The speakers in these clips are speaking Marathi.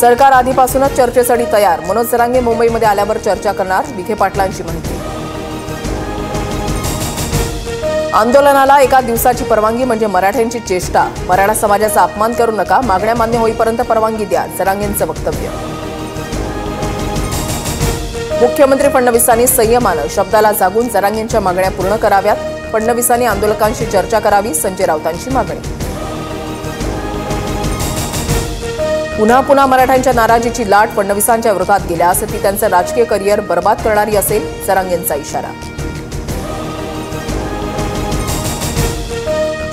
सरकार आधीपासूनच चर्चेसाठी तयार. मनोज जरांगे मुंबईमध्ये आल्यावर चर्चा करणार. विखे पाटलांची माहिती. आंदोलनाला एका दिवसाची परवानगी म्हणजे मराठ्यांची चेष्टा. मराठा समाजाचा अपमान करू नका. मागण्या मान्य होईपर्यंत परवानगी द्या. जरांगेंचं वक्तव्य. मुख्यमंत्री फडणवीसांनी संयमानं शब्दाला जागून जरांगेंच्या मागण्या पूर्ण कराव्यात. फडणवीसांनी आंदोलकांशी चर्चा करावी. संजय राऊतांची मागणी. पुन्हा पुन्हा मराठ्यांच्या नाराजीची लाट फडणवीसांच्या विरोधात गेल्यास ती त्यांचं राजकीय करिअर बर्बाद करणारी असेल. जरांगेंचा इशारा.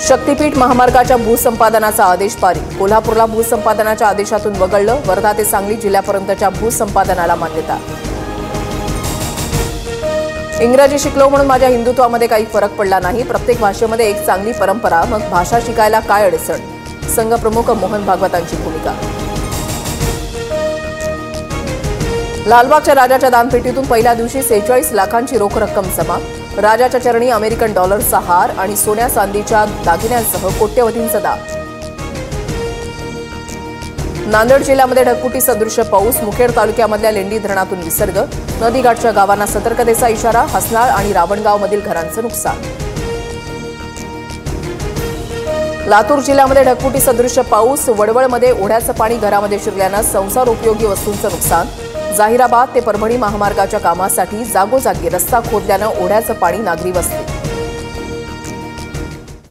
शक्तीपीठ महामार्गाच्या भूसंपादनाचा आदेश पारित. कोल्हापूरला भूसंपादनाच्या आदेशातून वगळलं. वर्धा ते सांगली जिल्ह्यापर्यंतच्या भूसंपादनाला मान्यता. इंग्रजी शिकलो म्हणून माझ्या हिंदुत्वामध्ये काही फरक पडला नाही. प्रत्येक भाषेमध्ये एक चांगली परंपरा, मग भाषा शिकायला काय अडचण. संघप्रमुख मोहन भागवतांची भूमिका. लालबागच्या राजाच्या दानपेटीतून पहिल्या दिवशी 46 लाखांची रोख रक्कम जमा. राजाच्या चरणी अमेरिकन डॉलरचा हार आणि सोन्या चांदीच्या दागिन्यांसह कोट्यवधींचा दान. नांदेड जिल्ह्यामध्ये ढगफुटी सदृश्य पाऊस. मुखेड तालुक्यामधल्या लेंडी धरणातून विसर्ग. नदीकाठच्या गावांना सतर्कतेचा इशारा. हसनाळ आणि रावणगावमधील घरांचं नुकसान. लातूर जिल्ह्यामध्ये ढगफुटी सदृश्य पाऊस. वडवळमध्ये ओढ्याचं पाणी घरामध्ये शिरल्यानं संसार उपयोगी वस्तूंचं नुकसान. जाहिराबाद ते परभणी महामार्गाच्या कामासाठी जागोजागी रस्ता खोदल्यानं ओढ्याचं पाणी नागरी वस्तीत.